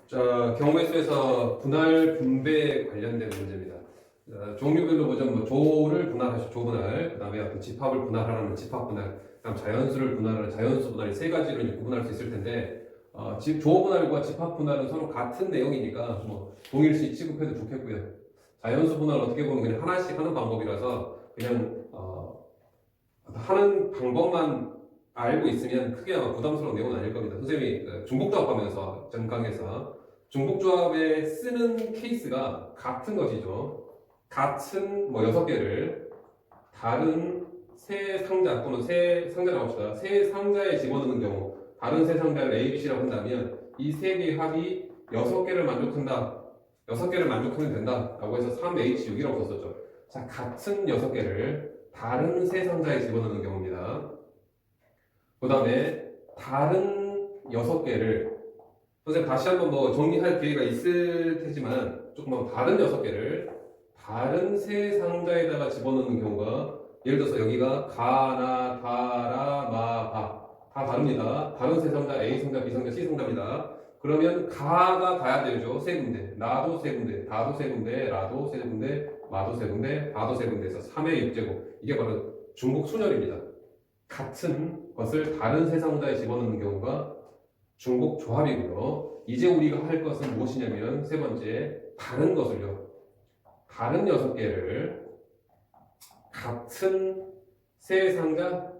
자, 경우의 수에서 분할 분배 관련된 문제입니다. 종류별로 보죠. 뭐 조를 분할하죠. 조분할. 그다음에 어떤 집합을 분할하는 집합 분할. 그다음 자연수를 분할하는 자연수 분할. 세 가지로 이제 구분할 수 있을 텐데 조 분할과 집합 분할은 서로 같은 내용이니까 뭐 동일시 취급해도 좋겠고요. 자연수 분할 어떻게 보면 그냥 하나씩 하는 방법이라서 그냥 하는 방법만 알고 있으면 크게 아마 부담스러운 내용은 아닐 겁니다. 선생님이 중복조합하면서 전 강에서 중복조합에 쓰는 케이스가 같은 것이죠. 같은 뭐 6개를 다른 세 상자 또는 세 상자라고 합시다. 세 상자에 집어넣는 경우 다른 세 상자를 A, B, C라고 한다면 이 세 개의 합이 6개를 만족한다. 6개를 만족하면 된다. 라고 해서 3H6이라고 썼었죠. 자, 같은 6개를 다른 세 상자에 집어넣는 경우입니다. 그 다음에 다른 6개를 선생님 다시 한번 뭐 정리할 기회가 있을 테지만 조금 다른 6개를 다른 세 상자에다가 집어넣는 경우가 예를 들어서 여기가 가나 다라 마바 다 다릅니다. 다른 세 상자 A 상자 B 상자 C 상자입니다. 그러면 가가 가야 되죠. 세 군데 나도 세 군데 다도 세 군데 라도 세 군데 마도 세 군데 다도 세 군데에서 3의 6제곱 이게 바로 중복 순열입니다. 같은 것을 다른 세 상자에 집어넣는 경우가 중복 조합이고요. 이제 우리가 할 것은 무엇이냐면 세 번째 다른 것을요. 다른 6개를 같은 세 상자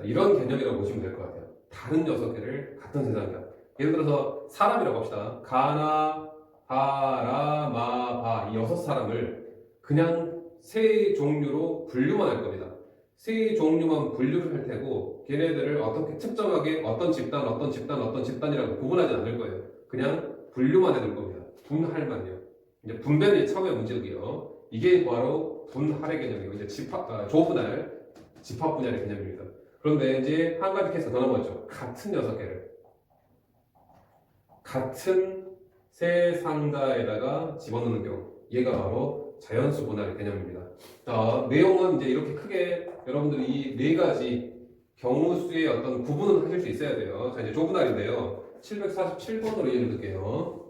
이런 개념이라고 보시면 될 것 같아요. 다른 6개를 같은 세 상자. 예를 들어서 사람이라고 합시다. 가나 바라 마바 이 6사람을 그냥 세 종류로 분류만 할 겁니다. 세 종류만 분류를 할 테고 걔네들을 어떻게 특정하게 어떤 집단이라고 구분하지 않을 거예요. 그냥 분류만 해둘 겁니다. 분할만요. 이제 분배는 처음에 문제고요. 이게 바로 분할의 개념이고 이제 조분할, 집합 분할의 개념입니다. 그런데 이제 한 가지 케이스 더 남았죠. 같은 6개를 같은 세 상자에다가 집어넣는 경우 얘가 바로 자연수 분할의 개념입니다. 자, 내용은 이제 이렇게 크게 여러분들이 이 4가지 경우수의 어떤 구분을 하실 수 있어야 돼요. 자, 이제 조분할인데요. 747번으로 예를 들게요.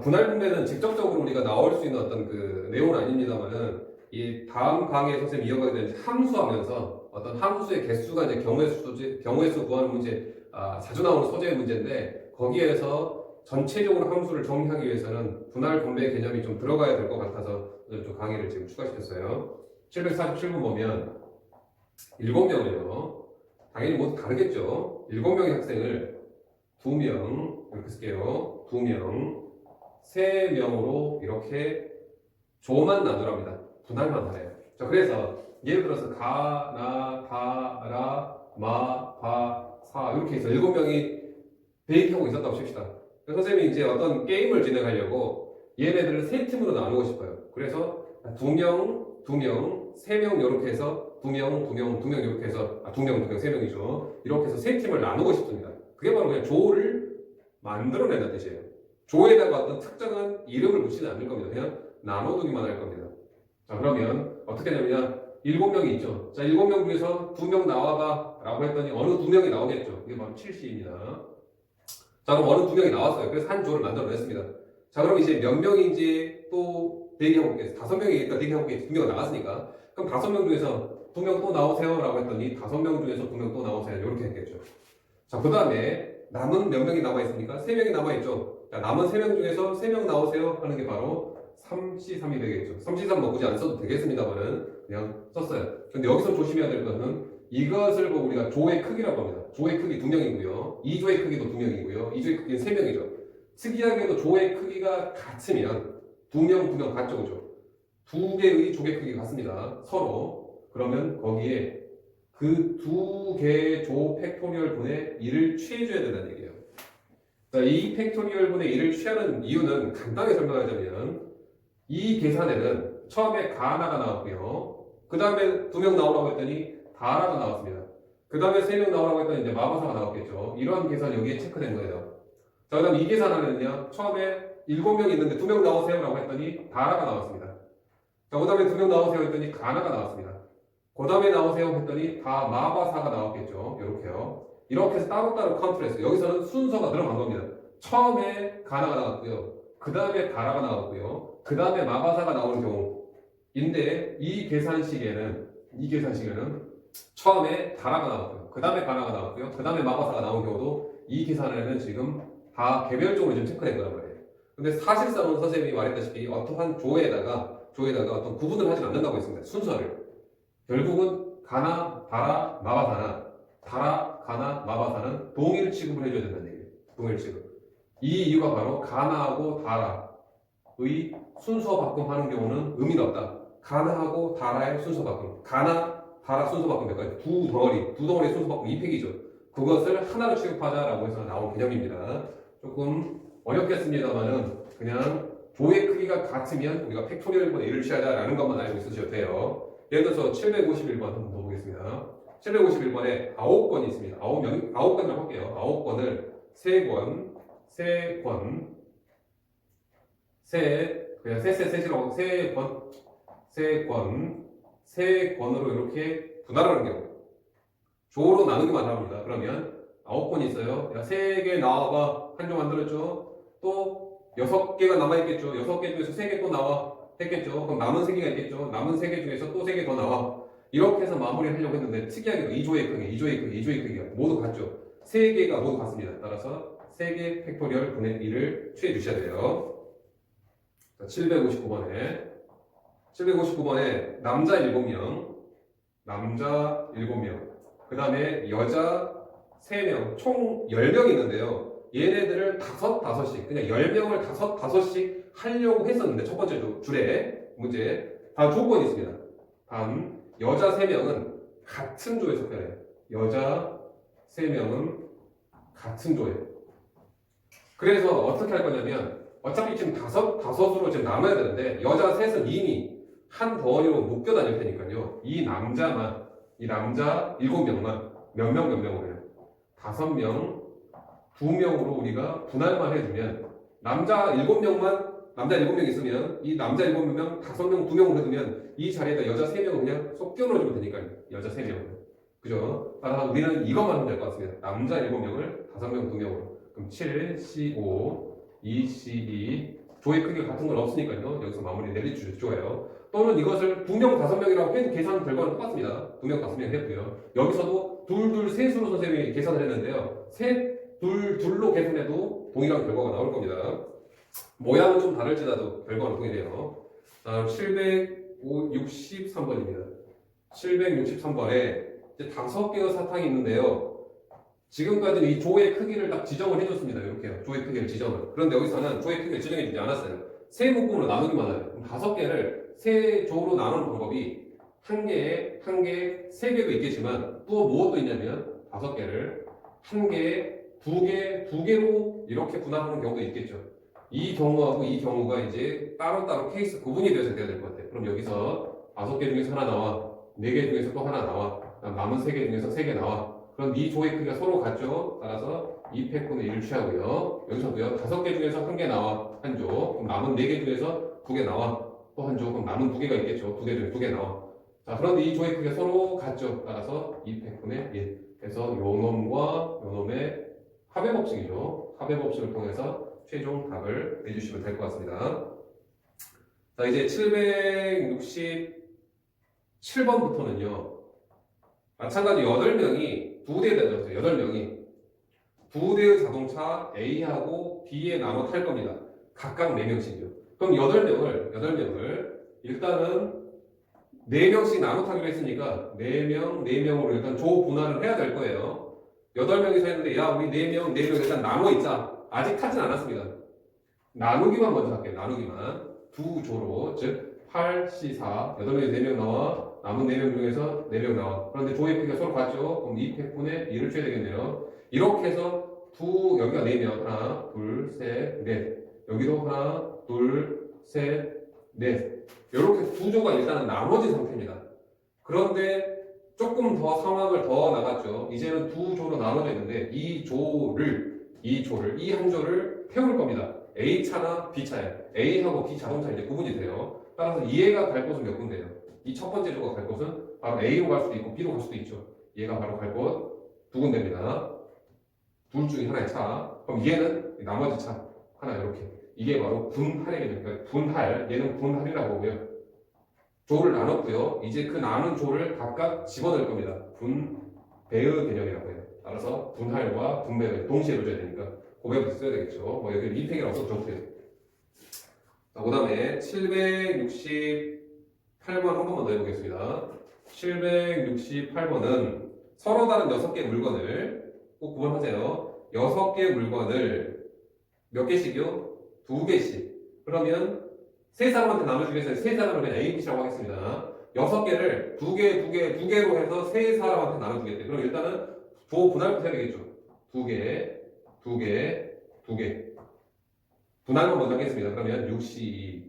분할 분배는 직접적으로 우리가 나올 수 있는 어떤 그 내용은 아닙니다만은 이 다음 강의에 선생님이 이어가게 되는 함수하면서 어떤 함수의 개수가 이제 경우의 수 구하는 문제 자주 나오는 소재의 문제인데 거기에서 전체적으로 함수를 정리하기 위해서는 분할 분배 개념이 좀 들어가야 될 것 같아서 좀 강의를 지금 추가시켰어요. 747번 보면 7명을요. 당연히 뭐 다르겠죠. 7명의 학생을 2명 이렇게 쓸게요. 2명, 3명으로 이렇게 조만 나누랍니다. 분할만 하래요. 자, 그래서 예를 들어서 가, 나, 다, 라, 마, 바, 사 이렇게 해서 7명이 대입하고 있었다고 칩시다. 선생님이 이제 어떤 게임을 진행하려고 얘네들을 3팀으로 나누고 싶어요. 그래서 2명, 2명, 3명 이렇게 해서 2명, 2명, 2명 이렇게 해서 2명, 2명, 3명이죠. 이렇게 해서 3팀을 나누고 싶습니다. 그게 바로 그냥 조를 만들어낸다는 뜻이에요. 조에다가 어떤 특정한 이름을 붙이지 않을 겁니다. 그냥 나눠두기만 할 겁니다. 자, 그러면 어떻게 되냐면 7명이 있죠. 자, 7명 중에서 2명 나와봐 라고 했더니 어느 2명이 나오겠죠. 이게 바로 7C입니다. 자, 그럼 어느 2명이 나왔어요. 그래서 한 조를 만들어냈습니다. 자, 그럼 이제 몇 명인지 또 대기하고 있겠어요. 5명이니까 대기하고 있겠죠. 2명이 나왔으니까. 그럼 5명 중에서 2명 또 나오세요 라고 했더니 5명 중에서 2명 또 나오세요. 이렇게 했겠죠. 자, 그 다음에 남은 몇 명이 남아있습니까? 3명이 남아있죠. 자, 남은 3명 중에서 3명 나오세요 하는 게 바로 3C3이 되겠죠. 3C3 뭐 굳이 안 써도 되겠습니다만은 그냥 썼어요. 근데 여기서 조심해야 될 것은 이것을 보고 우리가 조의 크기라고 합니다. 조의 크기 2명이고요. 2조의 크기도 2명이고요. 2조의 크기는 3명이죠. 특이하게도 조의 크기가 같으면 2명, 2명 같죠, 그죠? 2개의 조의 크기가 같습니다. 서로. 그러면 거기에 그 2개의 조 팩토리얼 분의 1을 취해줘야 된다는 얘기예요. 자, 이 팩토리얼 분의 1을 취하는 이유는 간단하게 설명하자면 이 계산에는 처음에 가나가 나왔고요. 그 다음에 2명 나오라고 했더니 다라가 나왔습니다. 그 다음에 3명 나오라고 했더니 이제 마바사가 나왔겠죠. 이러한 계산이 여기에 체크된 거예요. 자, 그 다음 이 계산하면요. 처음에 7명이 있는데 2명 나오세요 라고 했더니 다라가 나왔습니다. 자, 그 다음에 2명 나오세요 했더니 가나가 나왔습니다. 그 다음에 나오세요 했더니 다 마바사가 나왔겠죠. 이렇게요. 이렇게 해서 따로따로 카운트를 했어요. 여기서는 순서가 들어간 겁니다. 처음에 가나가 나왔고요. 그 다음에 다라가 나왔고요. 그 다음에 마바사가 나오는 경우인데 이 계산식에는 처음에 다라가 나왔고요. 그 다음에 가나가 나왔고요. 그 다음에 마바사가 나온 경우도 이 계산에는 지금 다 개별적으로 좀 체크된 거란 말이에요. 근데 사실상은 선생님이 말했다시피 어떠한 조에다가 어떤 구분을 하진 않는다고 했습니다. 순서를. 결국은 가나, 다라, 마바사나 다라, 가나, 마바사는 동일 취급을 해줘야 된다는 얘기예요. 동일 취급. 이 이유가 바로 가나하고 다라의 순서 바꿈하는 경우는 의미가 없다. 가나하고 다라의 순서 바꿈. 가나, 다라 순서 바꿈 몇 가지? 두 덩어리 순서 바꿈 2팩이죠. 그것을 하나로 취급하자라고 해서 나온 개념입니다. 조금 어렵겠습니다만은 그냥 조의 크기가 같으면 우리가 팩토리얼분의 1을 취하자라는 것만 알고 있으셔도 돼요. 예를 들어서 751번 한번 더 보겠습니다. 751번에 9건이 있습니다. 9건을 할게요. 9건을 3권, 그냥 셋이라고 3권으로 이렇게 분할하는 경우. 조로 나누기만 합니다. 그러면 9건이 있어요. 야, 3개 나와봐. 한 조 만들었죠. 또 6개가 남아있겠죠. 6개 중에서 3개 또 나와. 했겠죠. 그럼 남은 3개가 있겠죠. 남은 3개 중에서 또 3개 더 나와. 이렇게 해서 마무리를 하려고 했는데 특이하게도 2조의 크기가 모두 같죠. 3개가 모두 같습니다. 따라서 3개 팩토리얼 분의 1을 취해 주셔야 돼요. 759번에 남자 7명, 그 다음에 여자 3명, 총 10명이 있는데요. 얘네들을 다섯씩, 그냥 10명을 다섯씩 하려고 했었는데, 첫 번째 줄에 문제, 다 조건이 있습니다. 단, 여자 3명은 같은 조에 속해요. 여자 3명은 같은 조에. 그래서 어떻게 할 거냐면, 어차피 지금 다섯으로 지금 남아야 되는데, 여자 셋은 이미 한 덩어리로 묶여 다닐 테니까요. 이 남자 7명만, 몇 명으로 해요? 5명, 2명으로 우리가 분할만 해주면, 남자 7명 있으면, 이 남자 7명, 5명, 2명으로 해두면, 이 자리에다 여자 3명은 그냥 쏙 끼워 넣어주면 되니까요. 여자 3명은. 그죠? 따라서 우리는 이것만 하면 될 것 같습니다. 남자 7명을 5명, 2명으로. 그럼 7, C5, 2, C2. 조의 크기가 같은 건 없으니까요. 여기서 마무리 내려주셔요. 또는 이것을 2명, 5명이라고 해도 계산 결과는 똑같습니다. 2명, 5명 해도요. 여기서도 셋으로 선생님이 계산을 했는데요. 둘로 계산해도 동일한 결과가 나올 겁니다. 모양은 좀 다를지라도 결과는 동일해요. 다음 763번입니다. 763번에 이제 5개의 사탕이 있는데요. 지금까지는 이 조의 크기를 딱 지정을 해줬습니다. 이렇게요. 조의 크기를 지정을. 그런데 여기서는 조의 크기를 지정해주지 않았어요. 세 묶음으로 나누기만 해요. 그럼 5개를 세 조로 나누는 방법이 한 개에 3개도 있겠지만 또 무엇도 있냐면 5개를 한 개에 2개로 이렇게 분할하는 경우도 있겠죠. 이 경우하고 이 경우가 이제 따로따로 케이스 구분이 돼서 돼야 될 것 같아요. 그럼 여기서 5개 중에서 하나 나와, 4개 중에서 또 하나 나와, 남은 3개 중에서 3개 나와. 그럼 이 조의 크기가 서로 같죠. 따라서 2팩분의 1을 취하고요. 여기서도요. 5개 중에서 1개 나와, 한 조. 그럼 남은 4개 중에서 2개 나와, 또 한 조. 그럼 남은 2개가 있겠죠. 2개 중에 2개 나와. 자, 그런데 이 조의 크기가 서로 같죠. 따라서 2팩분의 1. 그래서 요 놈과 요 놈의 합의 법칙이죠. 합의 법칙을 통해서 최종 답을 내주시면 될 것 같습니다. 자, 이제 767번부터는요. 마찬가지 8명이 2대에 나눠졌어요. 8명이 2대의 자동차 A하고 B에 나눠 탈 겁니다. 각각 4명씩이요. 그럼 8명을 일단은 4명씩 나눠 타기로 했으니까 4명으로 일단 조 분할을 해야 될 거예요. 8명이서 했는데 야 우리 4명 일단 나눠 있자. 아직 타진 않았습니다. 나누기만 먼저 할게요. 나누기만. 두 조로 즉 8C4 8명에서 4명 나와 남은 4명 중에서 4명 나와. 그런데 조의 크기가 서로 같죠? 그럼 2팩분의 1을 줘야 되겠네요. 이렇게 해서 여기가 4명 하나 둘 셋 넷 여기도 하나 둘 셋 넷 이렇게 두 조가 일단은 나눠진 상태입니다. 그런데 조금 더 상황을 더 나갔죠. 이제는 두 조로 나눠져 있는데 이 한 조를 태울 겁니다. A차나 B차에 A하고 B 자동차 이제 구분이 돼요. 따라서 얘가 갈 곳은 몇 군데예요? 이 첫 번째 조가 갈 곳은 바로 A로 갈 수도 있고 B로 갈 수도 있죠. 얘가 바로 갈 곳 두 군데입니다. 둘 중에 하나의 차. 그럼 얘는 나머지 차 하나 이렇게. 이게 바로 분할의 개념. 그러니까 분할. 얘는 분할이라고 하고요. 조를 나눴고요. 이제 그 나눈 조를 각각 집어넣을 겁니다. 분배의 개념이라고 해요. 따라서 분할과 분배를 동시에 이루어져야 되니까 고배부터 써야 되겠죠. 뭐 여기 미팩이라고 써도 좋고요. 자, 그 다음에 768번 한 번만 더 해보겠습니다. 768번은 서로 다른 6개의 물건을 꼭 구분하세요. 6개의 물건을 몇 개씩이요? 2개씩. 그러면 세 사람한테 나눠주기 위해서 세 사람을 그냥 A, B, C라고 하겠습니다. 6개를 2개로 해서 세 사람한테 나눠주겠대. 그럼 일단은 조 분할부터 해야 되겠죠. 2개, 2개, 2개. 분할만 먼저 하겠습니다. 그러면 6C,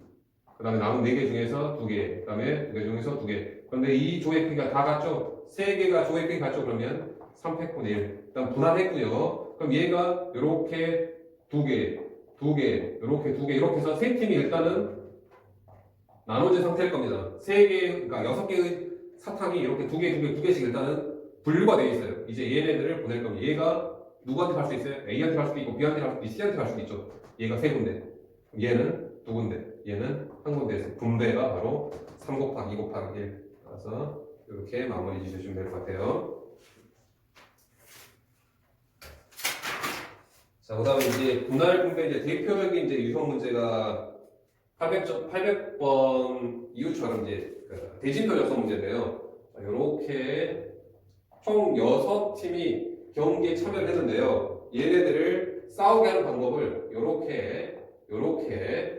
그 다음에 남은 4개 중에서 2개, 그 다음에 2개 중에서 2개. 그런데 이 조의 크기가 다 같죠? 3개가 조의 크기 같죠? 그러면 3팩분의 1. 일단 분할했고요. 그럼 얘가 이렇게 2개, 2개, 이렇게 2개, 이렇게 해서 세 팀이 일단은 나눠진 상태일 겁니다. 3개, 그러니까 6개의 사탕이 이렇게 2개씩 일단은 분류가 되어 있어요. 이제 얘네들을 보낼 겁니다. 얘가 누구한테 갈 수 있어요? A한테 갈 수도 있고, B한테 갈 수도 있고, C한테 갈 수도 있죠. 얘가 3군데. 얘는 2군데. 얘는 1군데에서 분배가 바로 3 곱하기 2 곱하기 1. 그래서 이렇게 마무리 지으시면 될 것 같아요. 자, 그 다음에 이제 분할 분배 이제 대표적인 이제 유형 문제가 800번 이후처럼 이제 그 대진표 작성 문제인데요. 이렇게 총 6팀이 경기에 참여를 했는데요. 얘네들을 싸우게 하는 방법을 요렇게,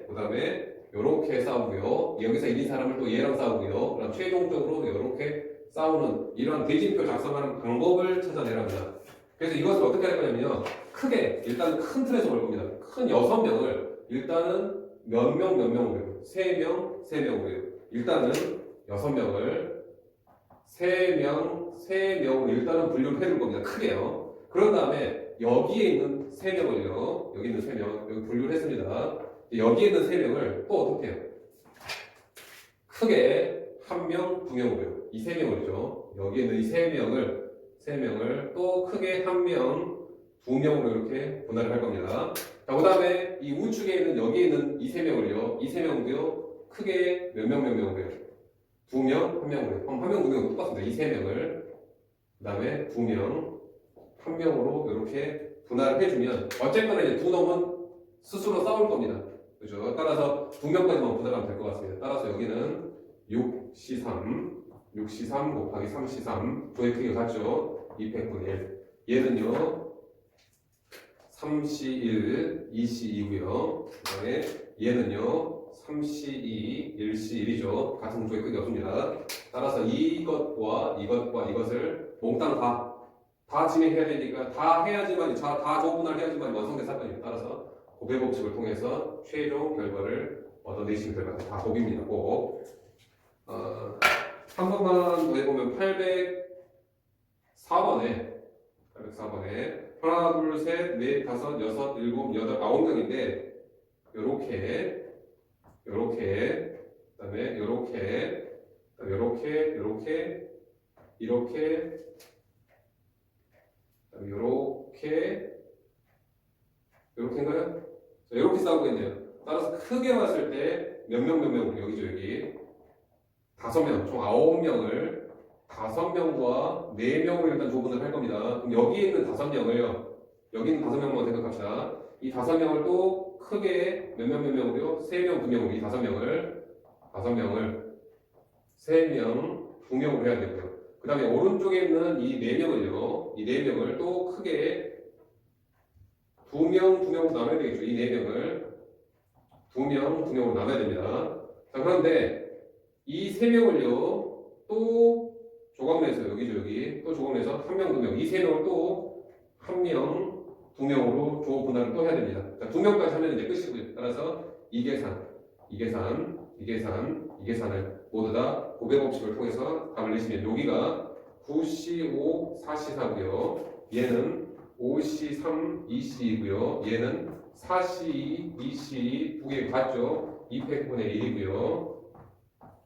그 다음에 요렇게 싸우고요. 여기서 이긴 사람을 또 얘랑 싸우고요. 그럼 최종적으로 요렇게 싸우는 이런 대진표 작성하는 방법을 찾아내랍니다. 그래서 이것을 어떻게 할 거냐면요. 크게, 일단 큰 틀에서 볼 겁니다. 큰 6명을 일단은 몇 명으로요? 3명으로요. 일단은 6명을 3명으로 일단은 분류를 해줄 겁니다. 크게요. 그런 다음에 여기에 있는 3명을요. 여기 있는 3명, 여기 분류를 했습니다. 여기에 있는 3명을 또 어떻게 해요? 크게 1명, 2명으로요. 이 3명을요. 여기에 있는 이 3명을 또 크게 1명, 2명으로 이렇게 분할을 할 겁니다. 자, 그 다음에 이 우측에 있는 여기에 있는 이 3명을요. 이 3명도요. 크게 몇 명으로요? 2명, 1명으로요. 그럼 1명, 2명 똑같습니다. 이 3명을. 그 다음에 2명, 1명으로 이렇게 분할을 해주면 어쨌거나 이제 두 놈은 스스로 싸울 겁니다. 그죠? 따라서 2명까지만 분할하면 될 것 같습니다. 따라서 여기는 6C3 곱하기 3C3 조의 크기가 같죠? 200분의 1. 얘는요 3C1, 2C2고요. 그 다음에 얘는요 3C2, 1C1이죠. 같은 조의 크기가 없습니다. 따라서 이것과 이것을 몽땅 다 진행해야 되니까 다 해야지만 다 조분할 해야지만 완성된 사건입니다. 따라서 곱의 법칙을 통해서 최종 결과를 얻어내시면 될 것 같아요. 다 곱입니다. 곱. 한 번만 더 해보면 804번에 하나, 둘, 셋, 넷, 다섯, 여섯, 일곱, 여덟, 9명인데 요렇게 그다음에 요렇게인가요? 자, 요렇게 싸우고 있네요. 따라서 크게 봤을 때 몇 명, 여기죠, 여기. 5명, 총 9명을 5명과 4명으로 일단 조분을 할 겁니다. 그럼 여기에 있는 5명을요. 여기 있는 5명만 생각합시다. 이 5명을 또 크게 몇 명으로요? 3명, 2명으로 이 5명을 3명, 2명으로 해야 되고요. 그 다음에 오른쪽에 있는 이 4명을요. 이 4명을 또 크게 2명으로 나눠야 되겠죠. 이 4명을 2명으로 나눠야 됩니다. 자, 그런데 이 3명을요. 또 조각내서 여기죠, 여기. 또 조각내서 1명, 2명. 이 3명을 또 1명, 2명으로 조 분할을 또 해야 됩니다. 자, 2명까지 하면 이제 끝이고요. 따라서 이 계산을 모두 다 곱의 법칙을 통해서 답을 내시면 여기가 9C5, 4C4고요. 얘는 5C3, 2C이고요. 얘는 4C2, 2C 두 개 같죠? 200분의 1이고요.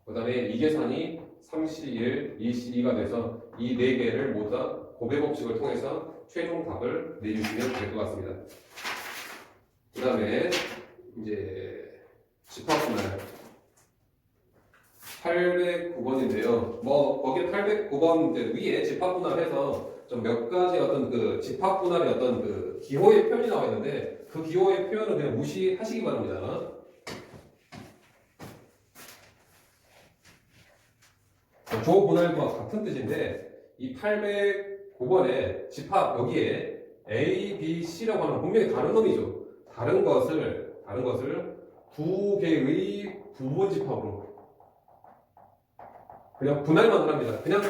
그 다음에 이 계산이 3C1, 2C2가 돼서 이 네 개를 모두 다 곱의 법칙을 통해서 최종 답을 내주시면 될 것 같습니다. 그 다음에 이제 집합분할 809번인데요. 뭐 거기 809번 위에 집합분할해서 좀 몇 가지 어떤 그 집합분할의 어떤 그 기호의 표현이 나와 있는데 그 기호의 표현은 그냥 무시하시기 바랍니다. 조분할과 같은 뜻인데 이 809번에 집합 여기에 A, B, C라고 하는 분명히 다른 놈이죠. 다른 것을 두 개의 부분 집합으로 그냥 분할만 합니다. 그냥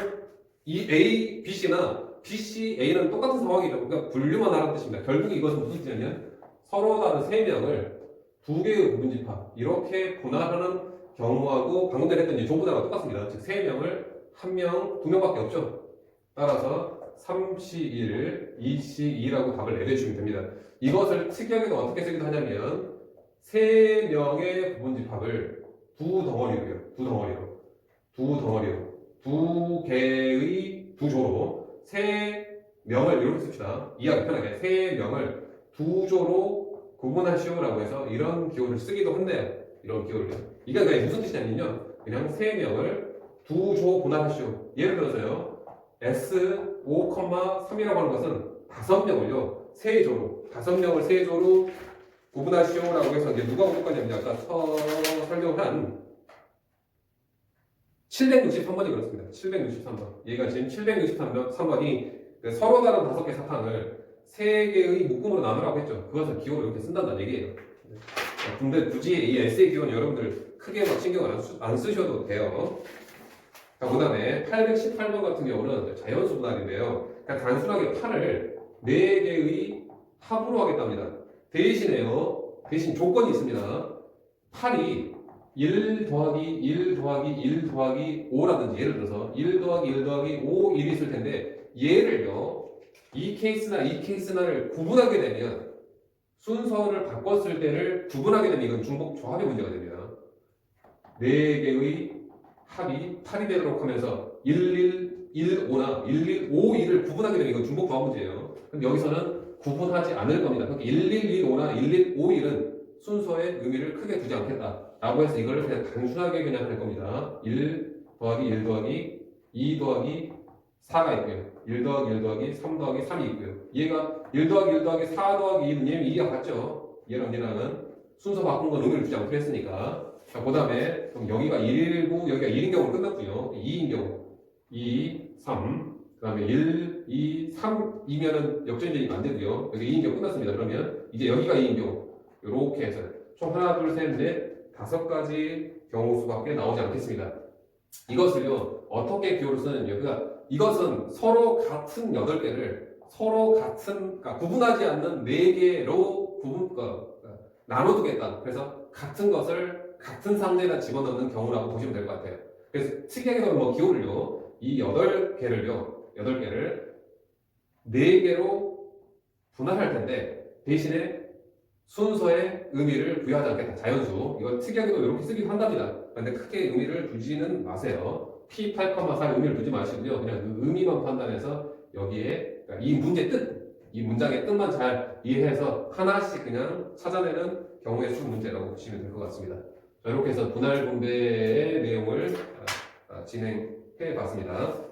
이 A, B, C나 B, C, A는 똑같은 상황이죠. 그러니까 분류만 하라는 뜻입니다. 결국 이것은 무슨 뜻이냐면 서로 다른 세 명을 두 개의 부분 집합 이렇게 분할하는 경우하고 방금 전에 했던 조분할과 똑같습니다. 즉 세 명을 한 명, 두 명밖에 없죠. 따라서 3C1, 2C2라고 답을 내려주시면 됩니다. 이것을 특이하게도 어떻게 쓰기도 하냐면 세 명의 부분 집합을 두 덩어리로 두 개의 두 조로 세 명을 이렇게 씁시다. 이해하기 편하게 세 명을 두 조로 구분하시오라고 해서 이런 기호를 쓰기도 한대요. 이런 기호를. 이게 그냥 무슨 뜻이냐면요. 그냥 세 명을 두 조 분할하시오. 예를 들어서요. S5,3이라고 하는 것은 5명을요. 세 조로 5명을 세 조로 구분하시오라고 해서 이제 누가 올 거냐면 아까 설명한 763번이 그렇습니다. 763번. 얘가 지금 763번이 서로 다른 5개 사탕을 3개의 묶음으로 나누라고 했죠. 그것을 기호로 이렇게 쓴다는 얘기예요. 근데 굳이 이 에세이 기호는 여러분들 크게 막 신경을 안 쓰셔도 돼요. 자, 그 다음에 818번 같은 경우는 자연수 분할인데요. 그냥 단순하게 8을 4개의 합으로 하겠답니다. 대신 조건이 있습니다. 8이 1 더하기 1 더하기 1 더하기 5라든지 예를 들어서 1 더하기 1 더하기 5, 1이 있을 텐데 얘를요 이 케이스나를 구분하게 되면 순서를 바꿨을 때를 구분하게 되면 이건 중복 조합의 문제가 됩니다. 4개의 합이 8이 되도록 하면서 1, 5나 1, 5, 1을 구분하게 되면 이건 중복 조합 문제예요. 근데 여기서는 구분하지 않을 겁니다. 그러니까 1, 5나 1, 5, 1은 순서의 의미를 크게 두지 않겠다. 라고 해서 이걸 그냥 단순하게 그냥 할 겁니다. 1 더하기 1 더하기 2 더하기 4가 있고요. 1 더하기 1 더하기 3 더하기 3이 있고요. 얘가 1 더하기 1 더하기 4 더하기 2는 얘는 2가 같죠? 얘랑 순서 바꾼 건 의미를 두지 않기로 했으니까. 자, 그 다음에 그럼 여기가 1이고 여기가 1인 경우는 끝났고요. 2인 경우 2, 3 그 다음에 1, 2, 3이면은 역전적이 안 되고요. 여기 2인 경우 끝났습니다. 그러면 이제 여기가 2인 경우 이렇게 해서 총 하나, 둘, 셋, 넷 5가지 경우 수밖에 나오지 않겠습니다. 이것을요 어떻게 기호를 쓰느냐. 그러니까 이것은 서로 같은 8개를 서로 같은 그러니까 구분하지 않는 4개로 나눠두겠다. 그래서 같은 것을 같은 상자에다 집어넣는 경우라고 보시면 될 것 같아요. 그래서 특이하게 뭐 기호를요 이 8개를 4개로 분할할 텐데 대신에 순서의 의미를 부여하지 않겠다. 자연수. 이거 특이하게도 이렇게 쓰기도 한답니다. 근데 크게 의미를 두지는 마세요. P8,4의 의미를 두지 마시고요. 그냥 그 의미만 판단해서 여기에 그러니까 이 문제 뜻, 이 문장의 뜻만 잘 이해해서 하나씩 그냥 찾아내는 경우의 수 문제라고 보시면 될 것 같습니다. 자, 이렇게 해서 분할 분배의 내용을 진행해 봤습니다.